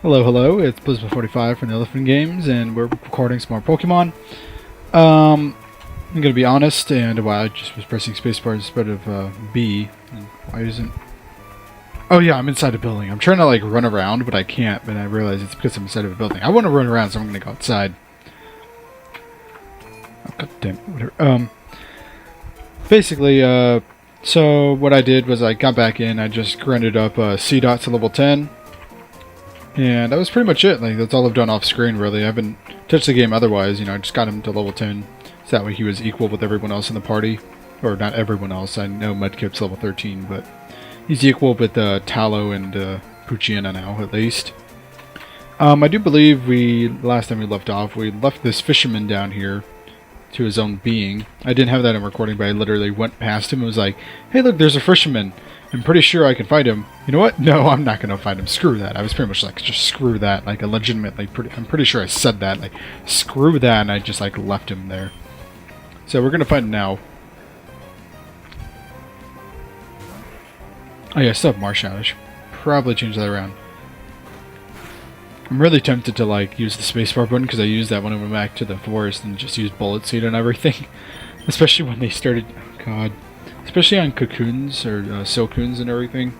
Hello, hello, it's Blizzard45 from the Elephant Games, and we're recording some more Pokemon. I'm gonna be honest, and why I just was pressing spacebar instead of B. And why isn't... Oh yeah, I'm inside a building. I'm trying to like run around, but I can't, but I realize it's because I'm inside of a building. I want to run around, so I'm gonna go outside. Oh, god damn it, whatever. Basically, so what I did was I got back in, I just grinded up C-Dot to level 10. And that was pretty much it. Like, that's all I've done off screen, really. I haven't touched the game otherwise. You know, I just got him to level 10. So that way he was equal with everyone else in the party. Or not everyone else. I know Mudkip's level 13, but he's equal with Tallow and Poochyena now, at least. I do believe last time we left off, we left this fisherman down here to his own being. I didn't have that in recording, but I literally went past him and was like, hey, look, there's a fisherman. I'm pretty sure I can fight him. You know what? No, I'm not going to fight him. Screw that. I was pretty much like, just screw that. Like, I'm pretty sure I said that. Like, screw that, and I just, like, left him there. So we're going to fight him now. Oh, yeah, I still have Marshall. I should probably change that around. I'm really tempted to, like, use the spacebar button, because I used that when I went back to the forest and just used Bullet Seed and everything. Especially when they started... Oh, God. Especially on cocoons or silcoons and everything.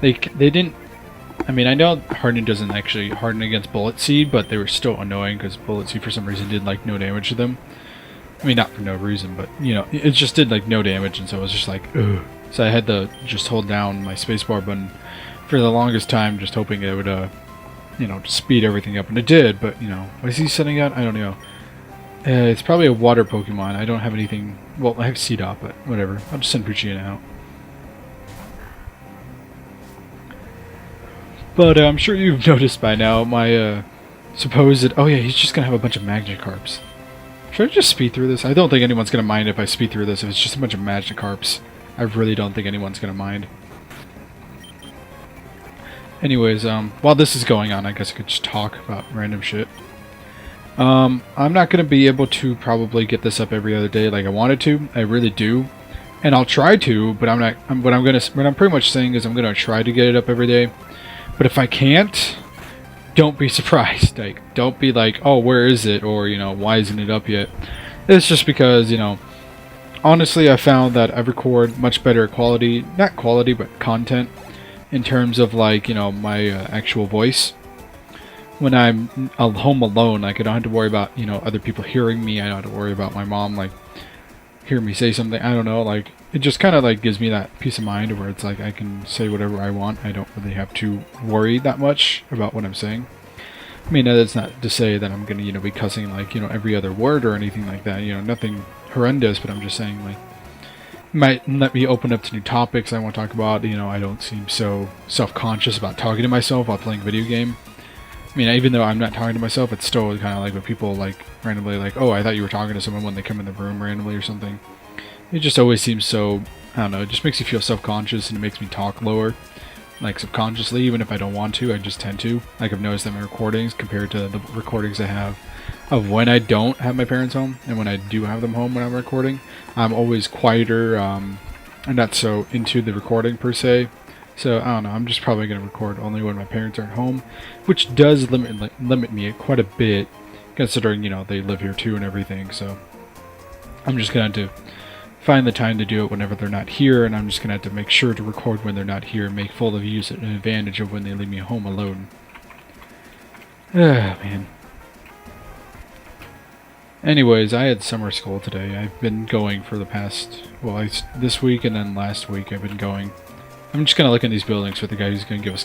They didn't... I mean, I know hardening doesn't actually harden against Bullet Seed, but they were still annoying because Bullet Seed for some reason did like no damage to them. I mean, not for no reason, but you know, it just did like no damage, and so it was just like, ugh. So I had to just hold down my spacebar button for the longest time, just hoping it would, you know, speed everything up, and it did. But you know, what is he setting out? I don't know. It's probably a water Pokemon. I don't have anything... Well, I have C-Dot, but whatever. I'll just send Poochyena out. But I'm sure you've noticed by now my supposed... Oh yeah, he's just going to have a bunch of Magikarps. Should I just speed through this? I don't think anyone's going to mind if I speed through this. If it's just a bunch of Magikarps, I really don't think anyone's going to mind. Anyways, while this is going on, I guess I could just talk about random shit. I'm not going to be able to probably get this up every other day like I wanted to. I really do. And I'll try to, but I'm not... What I'm pretty much saying is I'm going to try to get it up every day. But if I can't, don't be surprised. Like, don't be like, oh, where is it? Or, you know, why isn't it up yet? It's just because, you know, honestly, I found that I record much better quality, not quality, but content in terms of, like, you know, my actual voice. When I'm home alone, like, I don't have to worry about, you know, other people hearing me. I don't have to worry about my mom, like, hearing me say something. I don't know, like, it just kind of, like, gives me that peace of mind where it's like I can say whatever I want. I don't really have to worry that much about what I'm saying. I mean, that's not to say that I'm going to, you know, be cussing, like, you know, every other word or anything like that. You know, nothing horrendous, but I'm just saying, like, might let me open up to new topics I want to talk about. You know, I don't seem so self-conscious about talking to myself while playing a video game. I mean, even though I'm not talking to myself, it's still kind of like when people, like, randomly, like, oh, I thought you were talking to someone when they come in the room randomly or something. It just always seems so, I don't know, it just makes you feel self-conscious, and it makes me talk lower, like, subconsciously, even if I don't want to, I just tend to. Like, I've noticed that my recordings, compared to the recordings I have of when I don't have my parents home, and when I do have them home when I'm recording, I'm always quieter, and not so into the recording, per se. So, I don't know, I'm just probably going to record only when my parents aren't home, which does limit me quite a bit, considering, you know, they live here too and everything, so I'm just going to have to find the time to do it whenever they're not here, and I'm just going to have to make sure to record when they're not here and make full of use and advantage of when they leave me home alone. Ah, man. Anyways, I had summer school today. I've been going for the past, well, this week and then last week I've been going. I'm just going to look in these buildings for the guy who's going to give us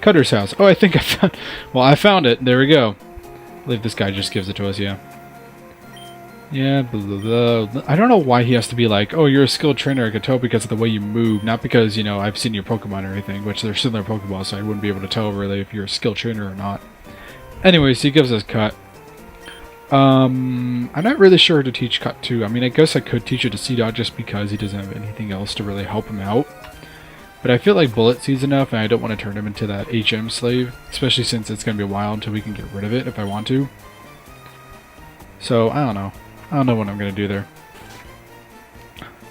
Cutter's house. Oh, I think I found... Well, I found it. There we go. I believe this guy just gives it to us, yeah. Yeah, blah, blah, blah. I don't know why he has to be like, oh, you're a skilled trainer. I could tell because of the way you move. Not because, you know, I've seen your Pokemon or anything, which they're similar Pokeballs, so I wouldn't be able to tell really if you're a skilled trainer or not. Anyways, he gives us Cut. I'm not really sure how to teach Cut to. I mean, I guess I could teach it to C-Dot just because he doesn't have anything else to really help him out. But I feel like Bullet Seed's enough, and I don't want to turn him into that HM slave, especially since it's going to be a while until we can get rid of it if I want to. So, I don't know. I don't know what I'm going to do there.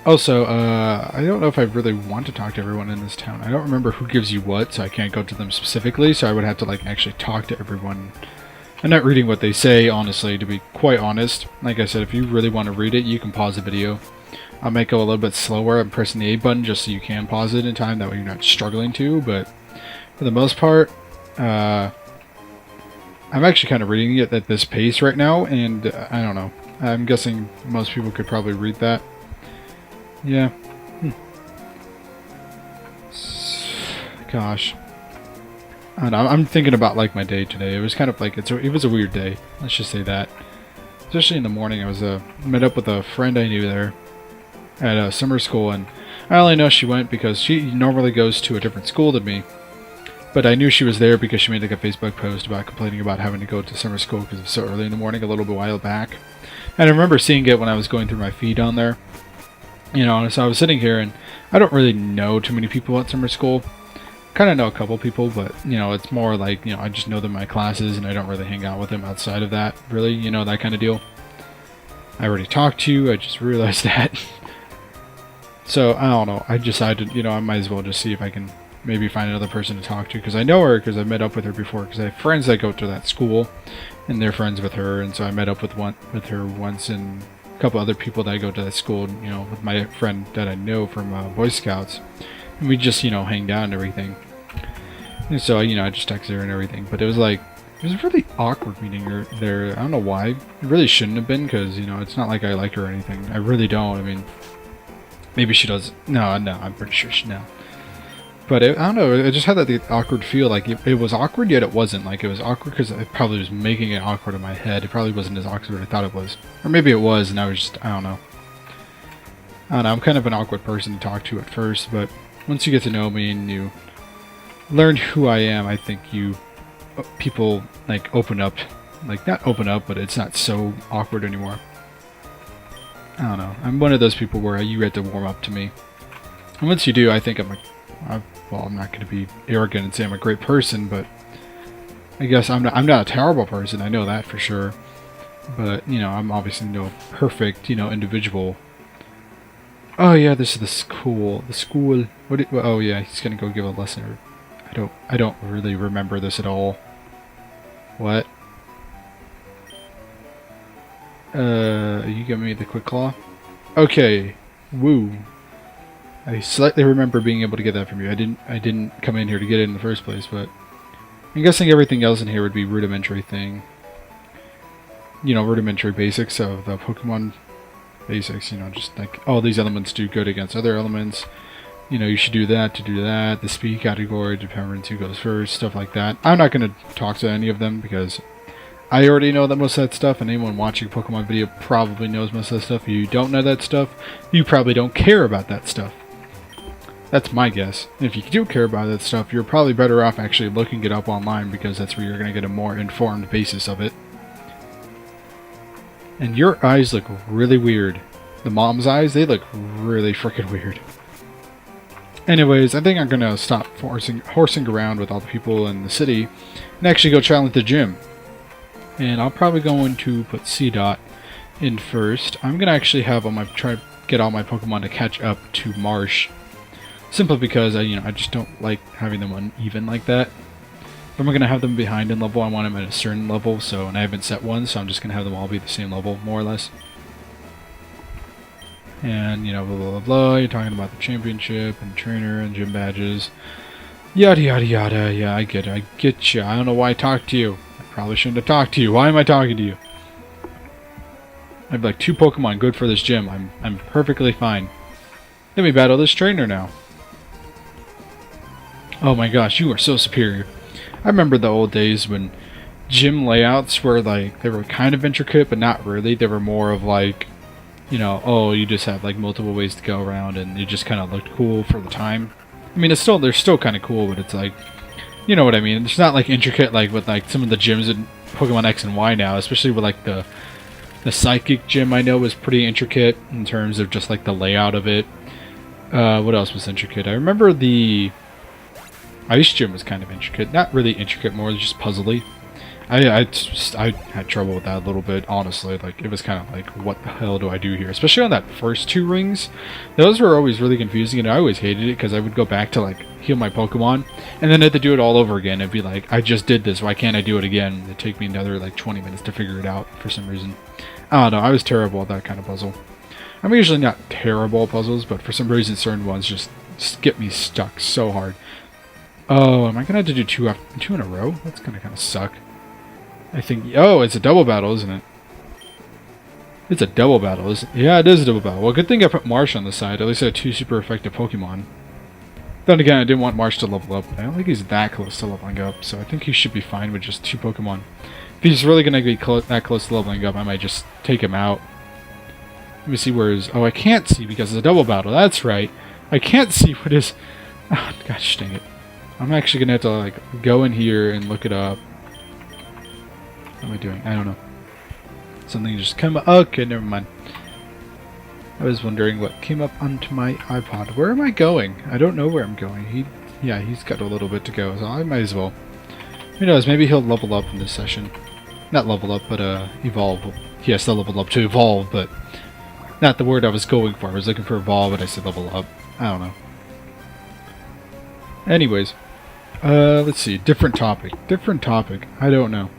Also, I don't know if I really want to talk to everyone in this town. I don't remember who gives you what, so I can't go to them specifically, so I would have to, like, actually talk to everyone. I'm not reading what they say, honestly, to be quite honest. Like I said, if you really want to read it, you can pause the video. I might go a little bit slower. I'm pressing the A button just so you can pause it in time, that way you're not struggling to, but for the most part, I'm actually kind of reading it at this pace right now, and I don't know. I'm guessing most people could probably read that. Yeah. Gosh. I don't know, I'm thinking about like my day today. It was kind of like it was a weird day. Let's just say that. Especially in the morning, I was met up with a friend I knew there at summer school, and I only know she went because she normally goes to a different school than me. But I knew she was there because she made like a Facebook post about complaining about having to go to summer school because it was so early in the morning a little bit while back. And I remember seeing it when I was going through my feed on there. You know, so I was sitting here, and I don't really know too many people at summer school. Kind of know a couple people, but, you know, it's more like, you know, I just know them in my classes, and I don't really hang out with them outside of that, really, you know, that kind of deal. I already talked to you, I just realized that. So, I don't know, I decided, you know, I might as well just see if I can maybe find another person to talk to, because I know her, because I met up with her before, because I have friends that go to that school, and they're friends with her, and so I met up with her once, and a couple other people that I go to that school, you know, with my friend that I know from Boy Scouts, and we just, you know, hanged out and everything. And so, you know, I just texted her and everything, but it was like, it was really awkward meeting her there. I don't know why. It really shouldn't have been, because, you know, it's not like I like her or anything. I really don't. I mean, maybe she does. No, I'm pretty sure she no. But I don't know, it just had that awkward feel, like it was awkward, yet it wasn't. Like, it was awkward because I probably was making it awkward in my head. It probably wasn't as awkward as I thought it was. Or maybe it was, and I was just, I don't know. I'm kind of an awkward person to talk to at first, but once you get to know me and you learn who I am, I think people, like, open up. Like, not open up, but it's not so awkward anymore. I don't know. I'm one of those people where you had to warm up to me. And once you do, I think well, I'm not going to be arrogant and say I'm a great person, but I guess I'm not a terrible person. I know that for sure. But, you know, I'm obviously no perfect, you know, individual. Oh yeah, this is the school. The school. Oh yeah, he's going to go give a lesson. I don't really remember this at all. What? You giving me the quick claw? Okay. Woo. I slightly remember being able to get that from you. I didn't come in here to get it in the first place, but I'm guessing everything else in here would be rudimentary thing. You know, rudimentary basics of the Pokemon basics, you know, just like, oh, these elements do good against other elements. You know, you should do that to do that. The speed category determines who goes first, stuff like that. I'm not going to talk to any of them because I already know that most of that stuff, and anyone watching a Pokemon video probably knows most of that stuff. If you don't know that stuff, you probably don't care about that stuff. That's my guess. And if you do care about that stuff, you're probably better off actually looking it up online, because that's where you're going to get a more informed basis of it. And your eyes look really weird. The mom's eyes, they look really freaking weird. Anyways, I think I'm going to stop horsing around with all the people in the city and actually go challenge the gym. And I'll probably going to put C-Dot in first. I'm going to actually have try to get all my Pokemon to catch up to Marsh. Simply because I just don't like having them uneven like that. If I'm going to have them behind in level, I want them at a certain level, and I haven't set one, so I'm just going to have them all be the same level, more or less. And, you know, blah, blah, blah, blah. You're talking about the championship and trainer and gym badges. Yada, yada, yada. Yeah, I get it. I get you. I don't know why I talked to you. I probably shouldn't have talked to you. Why am I talking to you? I have like 2 Pokemon good for this gym. I'm perfectly fine. Let me battle this trainer now. Oh my gosh, you are so superior. I remember the old days when gym layouts were like, they were kind of intricate, but not really. They were more of like, you know, oh, you just have like multiple ways to go around, and it just kind of looked cool for the time. I mean, they're still kind of cool, but it's like, you know what I mean? It's not like intricate like with like some of the gyms in Pokemon X and Y now, especially with like the Psychic gym. I know was pretty intricate in terms of just like the layout of it. What else was intricate? I remember the Ice gym was kind of intricate. Not really intricate, more just puzzly. I had trouble with that a little bit, honestly. Like, it was kind of like, what the hell do I do here? Especially on that first 2 rings. Those were always really confusing, and I always hated it because I would go back to, like, heal my Pokemon, and then I had to do it all over again. It'd be like, I just did this, why can't I do it again? It'd take me another, like, 20 minutes to figure it out for some reason. I don't know, I was terrible at that kind of puzzle. I'm usually not terrible at puzzles, but for some reason certain ones just get me stuck so hard. Oh, am I gonna have to do 2 in a row? That's gonna kind of suck. I think... Oh, it's a double battle, isn't it? It's a double battle, isn't it? Yeah, it is a double battle. Well, good thing I put Marsh on the side. At least I had 2 super effective Pokemon. Then again, I didn't want Marsh to level up. I don't think he's that close to leveling up, so I think he should be fine with just 2 Pokemon. If he's really going to be that close to leveling up, I might just take him out. Let me see where his... Oh, I can't see because it's a double battle. That's right. I can't see what his... Oh, gosh dang it. I'm actually going to have to, like, go in here and look it up. What am I doing? I don't know. Something just came up. Okay, never mind. I was wondering what came up onto my iPod. Where am I going? I don't know where I'm going. He's got a little bit to go, so I might as well. Who knows? Maybe he'll level up in this session. Not level up, but evolve. He has to level up to evolve, but not the word I was going for. I was looking for evolve, but I said level up. I don't know. Anyways, let's see. Different topic. Different topic. I don't know.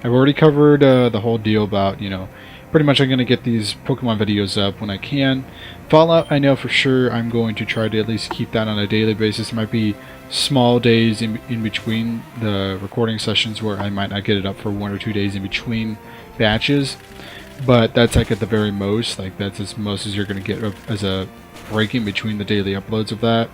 I've already covered the whole deal about, you know, pretty much I'm going to get these Pokemon videos up when I can. Fallout, I know for sure I'm going to try to at least keep that on a daily basis. It might be small days in between the recording sessions where I might not get it up for 1 or 2 days in between batches. But that's like at the very most. Like, that's as most as you're going to get as a break in between the daily uploads of that.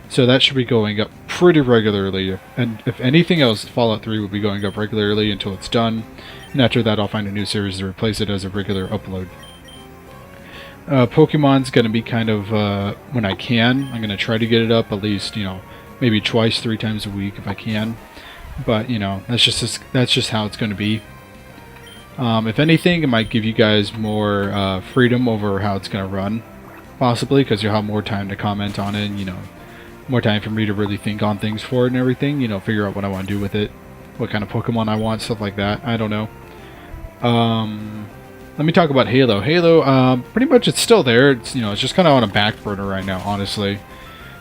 So that should be going up pretty regularly, and if anything else, Fallout 3 will be going up regularly until it's done, and after that I'll find a new series to replace it as a regular upload. Pokemon's going to be kind of, when I can, I'm going to try to get it up at least, you know, maybe twice, 3 times a week if I can, but, you know, that's just how it's going to be. If anything, it might give you guys more freedom over how it's going to run, possibly, because you'll have more time to comment on it, and, you know, more time for me to really think on things for it and everything, you know, figure out what I want to do with it, what kind of Pokemon I want, stuff like that. I don't know. Let me talk about Halo. Halo, pretty much it's still there. It's, you know, it's just kind of on a back burner right now, honestly.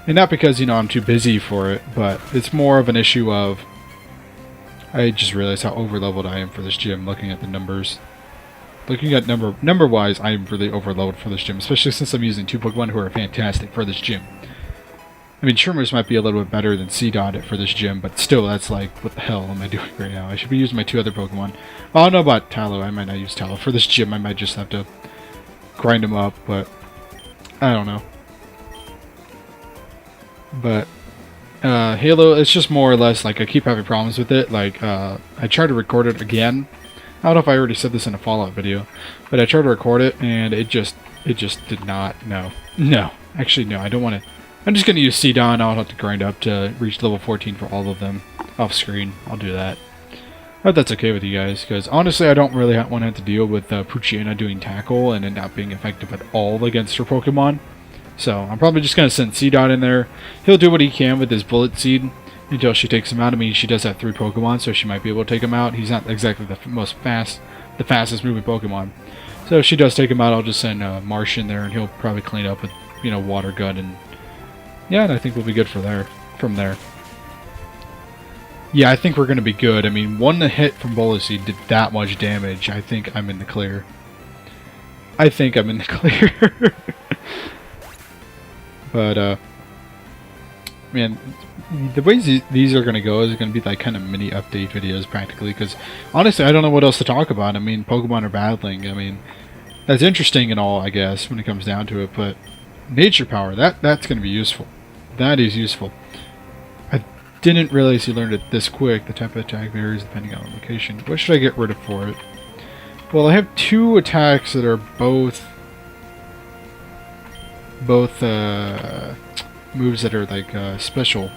And not because, you know, I'm too busy for it, but it's more of an issue of I just realized how overleveled I am for this gym looking at the numbers. Looking at number-wise, I am really overloaded for this gym, especially since I'm using 2 Pokemon who are fantastic for this gym. I mean, Shermers might be a little bit better than C-Dot for this gym, but still, that's like, what the hell am I doing right now? I should be using my 2 other Pokemon. I don't know about Tallow. I might not use Tallow. For this gym, I might just have to grind him up, but I don't know. But Halo, it's just more or less, like, I keep having problems with it. Like, I tried to record it again. I don't know if I already said this in a Fallout video, but I tried to record it, and it just did not. No. Actually, no, I don't want to. I'm just going to use C-Don. I'll have to grind up to reach level 14 for all of them off screen. I'll do that. I hope that's okay with you guys, because honestly I don't really want to have to deal with Poochyena doing tackle and it not being effective at all against her Pokemon. So I'm probably just going to send C-Dot in there. He'll do what he can with his Bullet Seed until she takes him out. I mean, she does have 3 Pokemon, so she might be able to take him out. He's not exactly the fastest moving Pokemon. So if she does take him out, I'll just send Marsh in there and he'll probably clean up with, you know, Water Gun, and yeah, and I think we'll be good from there. Yeah, I think we're going to be good. I mean, 1 hit from Bullet Seed did that much damage. I think I'm in the clear. But, man, the ways these are going to go is going to be like kind of mini update videos practically, because honestly I don't know what else to talk about. I mean, Pokemon are battling. I mean, that's interesting and all, I guess, when it comes down to it, but Nature Power, that's going to be useful. That is useful. I didn't realize you learned it this quick. The type of attack varies depending on the location. What should I get rid of for it? Well, I have 2 attacks that are both moves that are like special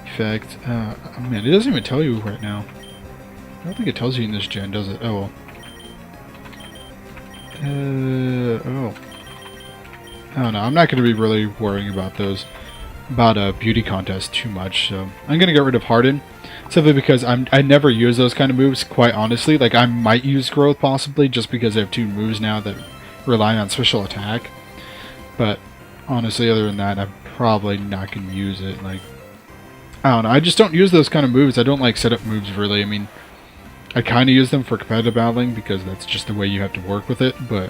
effect. Man, it doesn't even tell you right now. I don't think it tells you in this gen, does it? Oh well. Oh. I don't know. I'm not going to be really worrying about those, about a beauty contest too much. So I'm going to get rid of Harden. Simply because I never use those kind of moves, quite honestly. Like, I might use growth possibly, just because I have 2 moves now that rely on special attack. But honestly, other than that, I'm probably not going to use it. Like, I don't know, I just don't use those kind of moves. I don't like setup moves, really. I mean, I kind of use them for competitive battling, because that's just the way you have to work with it. But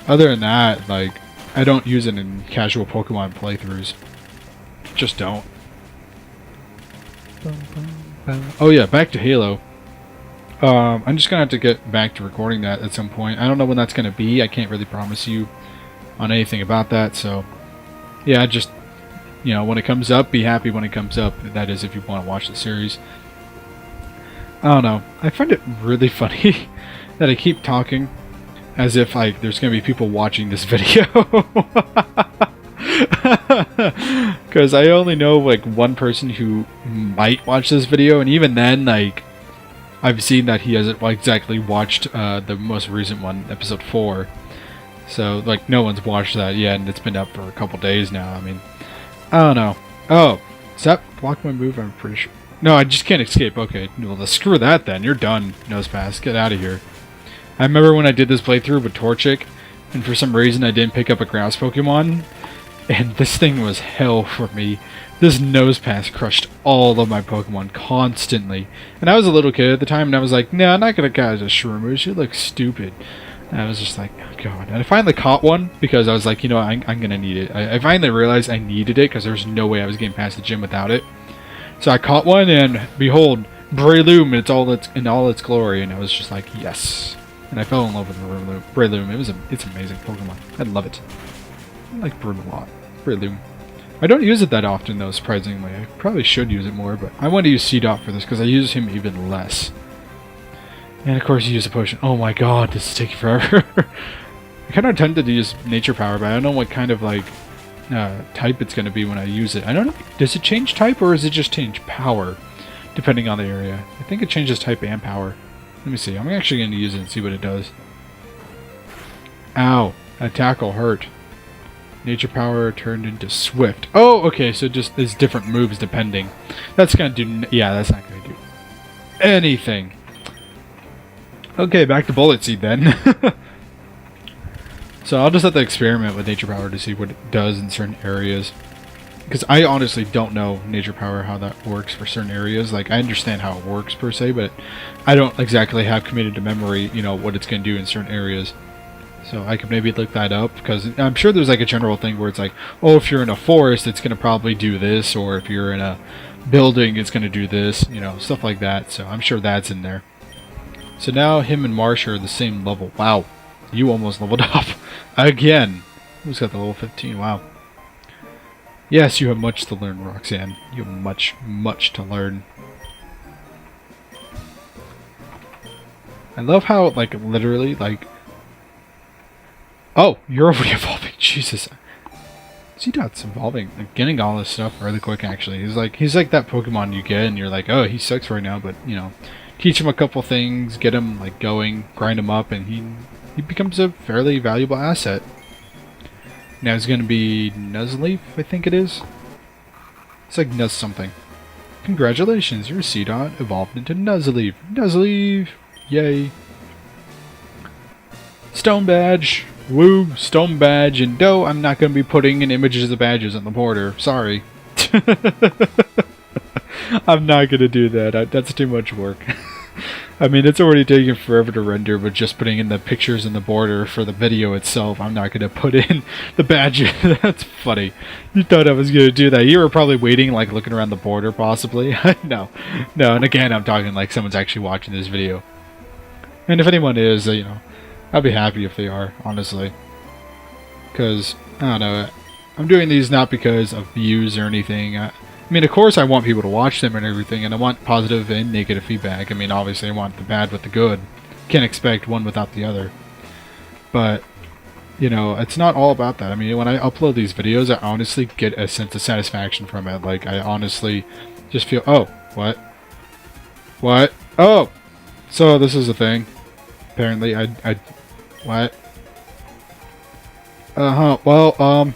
other than that, like, I don't use it in casual Pokemon playthroughs. Just don't. Oh yeah, back to Halo. I'm just gonna have to get back to recording that at some point. I don't know when that's gonna be. I can't really promise you on anything about that. So yeah, just, you know, when it comes up, be happy when it comes up. That is, if you want to watch the series. I don't know. I find it really funny that I keep talking as if like there's gonna be people watching this video. Because I only know like one person who might watch this video, and even then, like, I've seen that he hasn't exactly watched the most recent one, episode 4. So like no one's watched that yet, and it's been up for a couple days now. I mean, I don't know. Oh, does that block my move? I'm pretty sure. No, I just can't escape. Okay, well, screw that then. You're done, Nosepass. Get out of here. I remember when I did this playthrough with Torchic, and for some reason I didn't pick up a grass Pokemon. And this thing was hell for me. This Nosepass crushed all of my Pokemon constantly. And I was a little kid at the time, and I was like, nah, I'm not gonna catch a Shroomer. She looks stupid. And I was just like, oh god. And I finally caught one, because I was like, you know, I'm gonna need it. I finally realized I needed it, because there's no way I was getting past the gym without it. So I caught one, and behold, Breloom in all its glory. And I was just like, yes. And I fell in love with Breloom. It's an amazing Pokemon. I love it. I like Breloom a lot. Breloom. I don't use it that often, though, surprisingly. I probably should use it more, but I want to use C-Dot for this, because I use him even less. And, of course, you use a potion. Oh my god, this is taking forever. I kind of tempted to use Nature Power, but I don't know what kind of, like, type it's going to be when I use it. I don't know. Does it change type, or does it just change power, depending on the area? I think it changes type and power. Let me see. I'm actually going to use it and see what it does. Ow. That tackle hurt. Nature Power turned into Swift. Oh, okay, so just there's different moves depending. That's gonna do... yeah, that's not gonna do anything. Okay, back to Bullet Seed then. So I'll just have to experiment with Nature Power to see what it does in certain areas. Because I honestly don't know Nature Power, how that works for certain areas. Like, I understand how it works per se, but I don't exactly have committed to memory, you know, what it's gonna do in certain areas. So I could maybe look that up, because I'm sure there's like a general thing where it's like, oh, if you're in a forest, it's going to probably do this, or if you're in a building, it's going to do this, you know, stuff like that. So I'm sure that's in there. So now him and Marsh are the same level. Wow, you almost leveled up again. Who's got the level 15? Wow. Yes, you have much to learn, Roxanne. You have much, much to learn. I love how, like, literally, like... oh, you're already evolving. Jesus. C-Dot's evolving. Like, getting all this stuff really quick, actually. He's like that Pokemon you get, and you're like, oh, he sucks right now, but, you know, teach him a couple things, get him, like, going, grind him up, and he becomes a fairly valuable asset. Now it's going to be Nuzleaf, I think it is. It's like Nuz something. Congratulations, your C-Dot evolved into Nuzleaf. Nuzleaf! Yay. Stone Badge! Woo! Stone Badge, and no, I'm not going to be putting in images of badges on the border. Sorry. I'm not going to do that. That's too much work. I mean, it's already taking forever to render, but just putting in the pictures in the border for the video itself, I'm not going to put in the badge. That's funny. You thought I was going to do that. You were probably waiting, like, looking around the border, possibly. No. No, and again, I'm talking like someone's actually watching this video. And if anyone is, you know, I'd be happy if they are, honestly. Because, I don't know, I'm doing these not because of views or anything. I mean, of course I want people to watch them and everything, and I want positive and negative feedback. I mean, obviously I want the bad with the good. Can't expect one without the other. But, you know, it's not all about that. I mean, when I upload these videos, I honestly get a sense of satisfaction from it. Like, I honestly just feel, oh, what? What? Oh! So, this is a thing. Apparently, what? Well,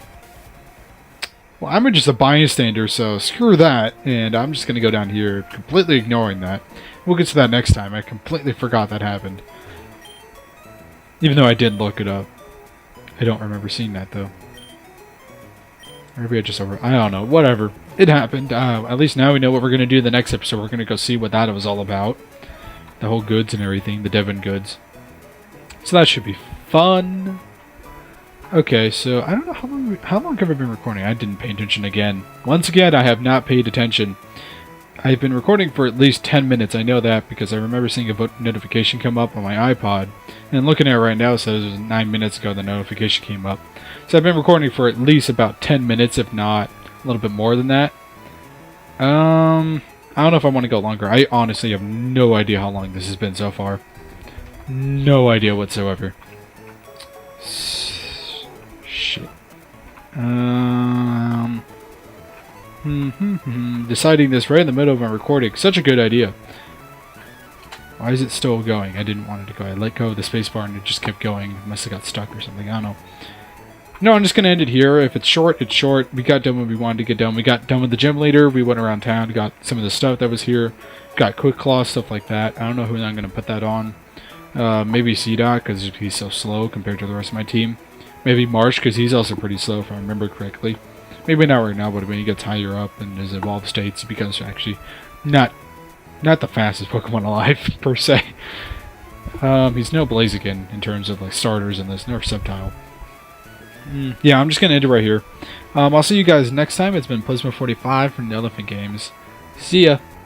Well, I'm just a bystander, so screw that, and I'm just going to go down here, completely ignoring that. We'll get to that next time. I completely forgot that happened. Even though I did look it up. I don't remember seeing that, though. Maybe I just I don't know. Whatever. It happened. At least now we know what we're going to do the next episode. We're going to go see what that was all about. The whole goods and everything. The Devon goods. So that should be fun. Okay, so I don't know how long have I been recording? I didn't pay attention again. Once again, I have not paid attention. I've been recording for at least 10 minutes. I know that because I remember seeing a notification come up on my iPod. And looking at it right now, it says it was 9 minutes ago the notification came up. So I've been recording for at least about 10 minutes, if not a little bit more than that. I don't know if I want to go longer. I honestly have no idea how long this has been so far. No idea whatsoever. Shit. Deciding this right in the middle of my recording. Such a good idea. Why is it still going? I didn't want it to go. I let go of the spacebar and it just kept going. It must have got stuck or something. I don't know. No, I'm just going to end it here. If it's short, it's short. We got done when we wanted to get done. We got done with the gym leader. We went around town, got some of the stuff that was here. Got quick claw, stuff like that. I don't know who I'm going to put that on. Maybe C-Dot, because he's so slow compared to the rest of my team. Maybe Marsh, because he's also pretty slow, if I remember correctly. Maybe not right now, but when he gets higher up in his evolved states, he becomes actually not the fastest Pokemon alive, per se. He's no Blaziken in terms of like starters in this, nor Sceptile. Yeah, I'm just going to end it right here. I'll see you guys next time. It's been Plasma45 from the Elephant Games. See ya!